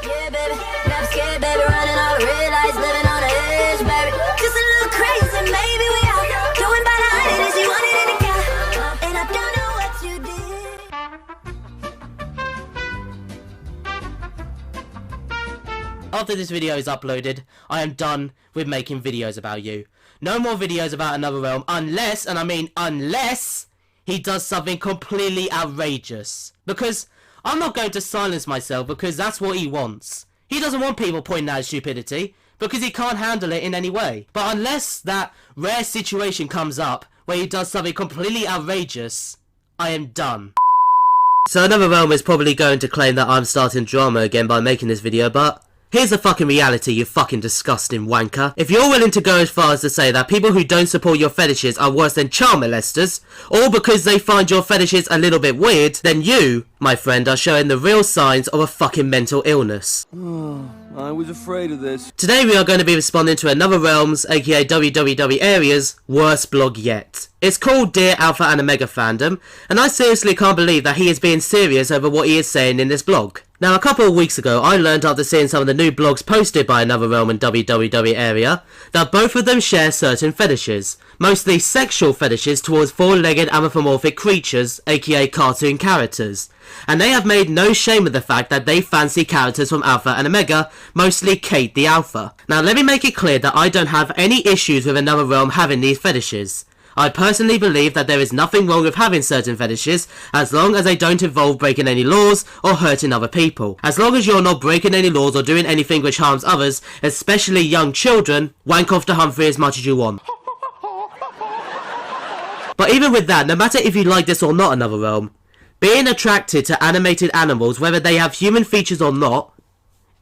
Yeah, baby, never scared, baby, running all the red lights, living on the edge, baby. Just a little crazy, maybe we out doing by the hundred as you wanted in the car, and I don't know what you did. After this video is uploaded, I am done with making videos about you. No more videos about Another Realm unless, and I mean unless, he does something completely outrageous. Because I'm not going to silence myself because that's what he wants. He doesn't want people pointing out his stupidity because he can't handle it in any way. But unless that rare situation comes up where he does something completely outrageous, I am done. So Another Realm is probably going to claim that I'm starting drama again by making this video, but here's the fucking reality, you fucking disgusting wanker. If you're willing to go as far as to say that people who don't support your fetishes are worse than child molesters, all because they find your fetishes a little bit weird, then you, my friend, are showing the real signs of a fucking mental illness. Oh, I was afraid of this. Today we are going to be responding to Another Realm's, aka WWWAREA's, worst blog yet. It's called Dear Alpha and Omega Fandom, and I seriously can't believe that he is being serious over what he is saying in this blog. Now, a couple of weeks ago, I learned after seeing some of the new blogs posted by Another Realm and WWWAREA that both of them share certain fetishes, mostly sexual fetishes towards four-legged anthropomorphic creatures, aka cartoon characters. And they have made no shame of the fact that they fancy characters from Alpha and Omega, mostly Kate the Alpha. Now, let me make it clear that I don't have any issues with Another Realm having these fetishes. I personally believe that there is nothing wrong with having certain fetishes as long as they don't involve breaking any laws or hurting other people. As long as you're not breaking any laws or doing anything which harms others, especially young children, wank off to Humphrey as much as you want. But even with that, no matter if you like this or not, Another Realm, being attracted to animated animals, whether they have human features or not,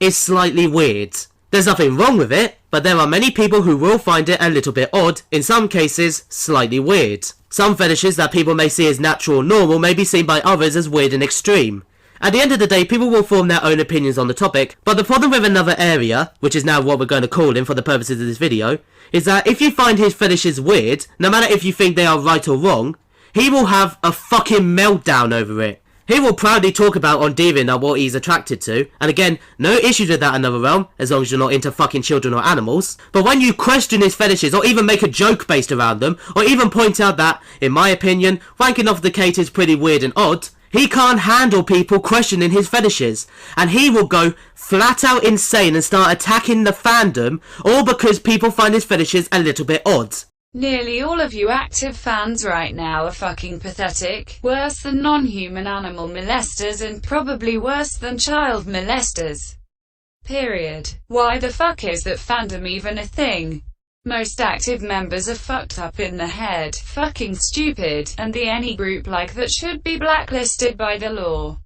is slightly weird. There's nothing wrong with it, but there are many people who will find it a little bit odd, in some cases, slightly weird. Some fetishes that people may see as natural or normal may be seen by others as weird and extreme. At the end of the day, people will form their own opinions on the topic, but the problem with Another Area, which is now what we're going to call him for the purposes of this video, is that if you find his fetishes weird, no matter if you think they are right or wrong, he will have a fucking meltdown over it. He will proudly talk about on DeviantArt what he's attracted to, and again, no issues with that, Another Realm, as long as you're not into fucking children or animals. But when you question his fetishes, or even make a joke based around them, or even point out that, in my opinion, wanking off the Kate is pretty weird and odd, he can't handle people questioning his fetishes, and he will go flat out insane and start attacking the fandom, all because people find his fetishes a little bit odd. Nearly all of you active fans right now are fucking pathetic, worse than non-human animal molesters and probably worse than child molesters. Period. Why the fuck is that fandom even a thing? Most active members are fucked up in the head, fucking stupid, and any group like that should be blacklisted by the law.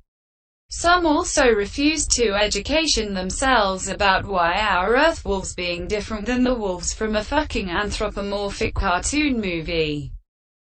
Some also refuse to education themselves about why our Earth wolves being different than the wolves from a fucking anthropomorphic cartoon movie.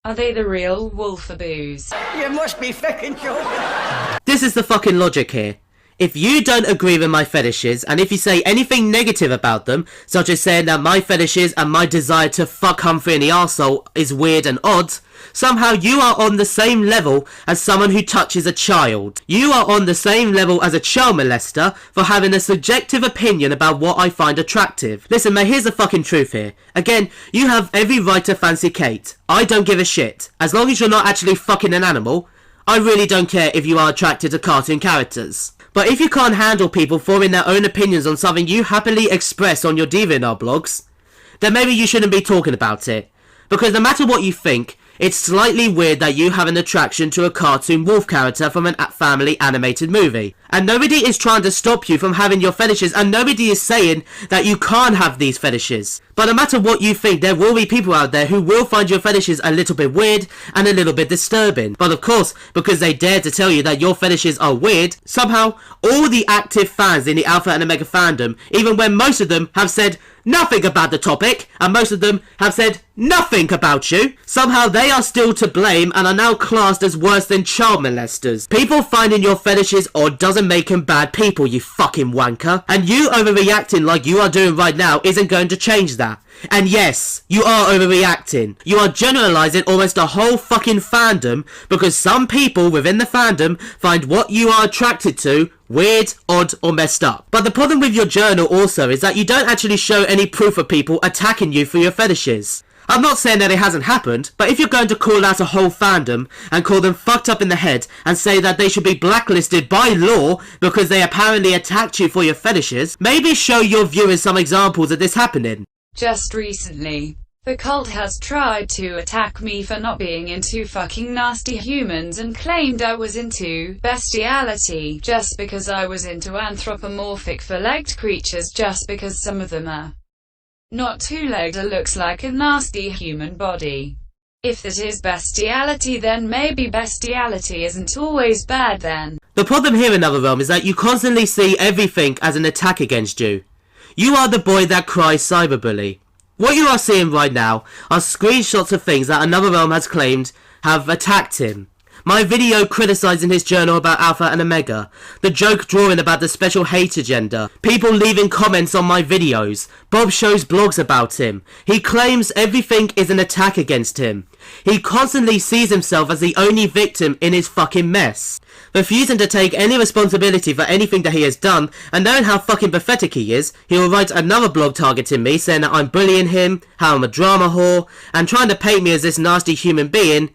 Are they the real wolfaboos? You must be fucking joking. This is the fucking logic here. If you don't agree with my fetishes, and if you say anything negative about them, such as saying that my fetishes and my desire to fuck Humphrey in the arsehole is weird and odd, somehow you are on the same level as someone who touches a child. You are on the same level as a child molester for having a subjective opinion about what I find attractive. Listen mate, here's the fucking truth here. Again, you have every right to fancy Kate. I don't give a shit. As long as you're not actually fucking an animal, I really don't care if you are attracted to cartoon characters. But if you can't handle people forming their own opinions on something you happily express on your DeviantArt blogs, then maybe you shouldn't be talking about it. Because no matter what you think, it's slightly weird that you have an attraction to a cartoon wolf character from a family animated movie. And nobody is trying to stop you from having your fetishes, and nobody is saying that you can't have these fetishes. But no matter what you think, there will be people out there who will find your fetishes a little bit weird and a little bit disturbing. But of course, because they dare to tell you that your fetishes are weird, somehow all the active fans in the Alpha and Omega fandom, even when most of them have said nothing about the topic, and most of them have said nothing about you, somehow they are still to blame and are now classed as worse than child molesters. People finding your fetishes odd doesn't make them bad people, you fucking wanker. And you overreacting like you are doing right now isn't going to change that. And yes, you are overreacting. You are generalizing almost a whole fucking fandom because some people within the fandom find what you are attracted to weird, odd, or messed up. But the problem with your journal also is that you don't actually show any proof of people attacking you for your fetishes. I'm not saying that it hasn't happened, but if you're going to call out a whole fandom and call them fucked up in the head and say that they should be blacklisted by law because they apparently attacked you for your fetishes, maybe show your viewers some examples of this happening. Just recently, the cult has tried to attack me for not being into fucking nasty humans and claimed I was into bestiality just because I was into anthropomorphic four-legged creatures just because some of them are not two-legged or looks like a nasty human body. If that is bestiality, then maybe bestiality isn't always bad then. The problem here in Another Realm is that you constantly see everything as an attack against you. You are the boy that cries cyberbully. What you are seeing right now are screenshots of things that Another Realm has claimed have attacked him. My video criticising his journal about Alpha and Omega, the joke drawing about the special hate agenda, people leaving comments on my videos, Bob shows blogs about him. He claims everything is an attack against him. He constantly sees himself as the only victim in his fucking mess, refusing to take any responsibility for anything that he has done, and knowing how fucking pathetic he is, he will write another blog targeting me, saying that I'm bullying him, how I'm a drama whore, and trying to paint me as this nasty human being,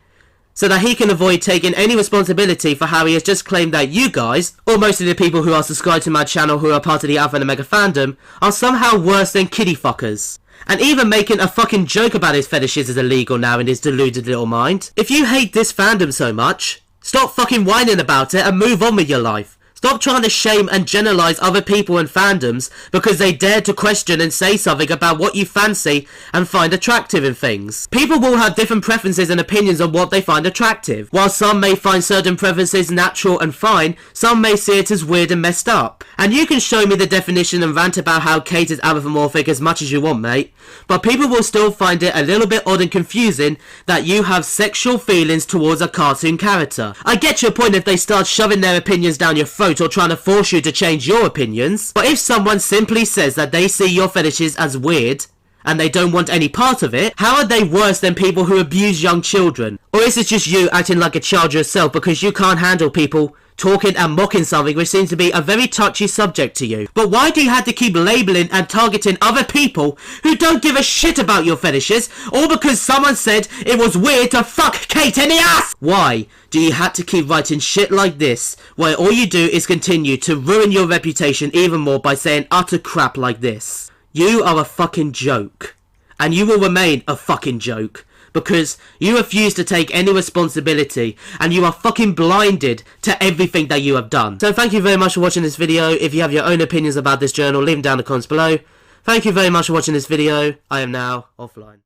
so that he can avoid taking any responsibility for how he has just claimed that you guys, or most of the people who are subscribed to my channel who are part of the Alpha and Omega fandom, are somehow worse than kiddie fuckers. And even making a fucking joke about his fetishes is illegal now in his deluded little mind. If you hate this fandom so much, stop fucking whining about it and move on with your life. Stop trying to shame and generalise other people and fandoms because they dare to question and say something about what you fancy and find attractive in things. People will have different preferences and opinions on what they find attractive. While some may find certain preferences natural and fine, some may see it as weird and messed up. And you can show me the definition and rant about how Kate is anthropomorphic as much as you want, mate. But people will still find it a little bit odd and confusing that you have sexual feelings towards a cartoon character. I get your point if they start shoving their opinions down your throat or trying to force you to change your opinions, but if someone simply says that they see your fetishes as weird and they don't want any part of it, how are they worse than people who abuse young children? Or is it just you acting like a child yourself because you can't handle people talking and mocking something which seems to be a very touchy subject to you? But why do you have to keep labeling and targeting other people who don't give a shit about your fetishes, all because someone said it was weird to fuck Kate in the ass? Why do you have to keep writing shit like this, where all you do is continue to ruin your reputation even more by saying utter crap like this? You are a fucking joke, and you will remain a fucking joke, because you refuse to take any responsibility and you are fucking blinded to everything that you have done. So thank you very much for watching this video. If you have your own opinions about this journal, leave them down in the comments below. Thank you very much for watching this video. I am now offline.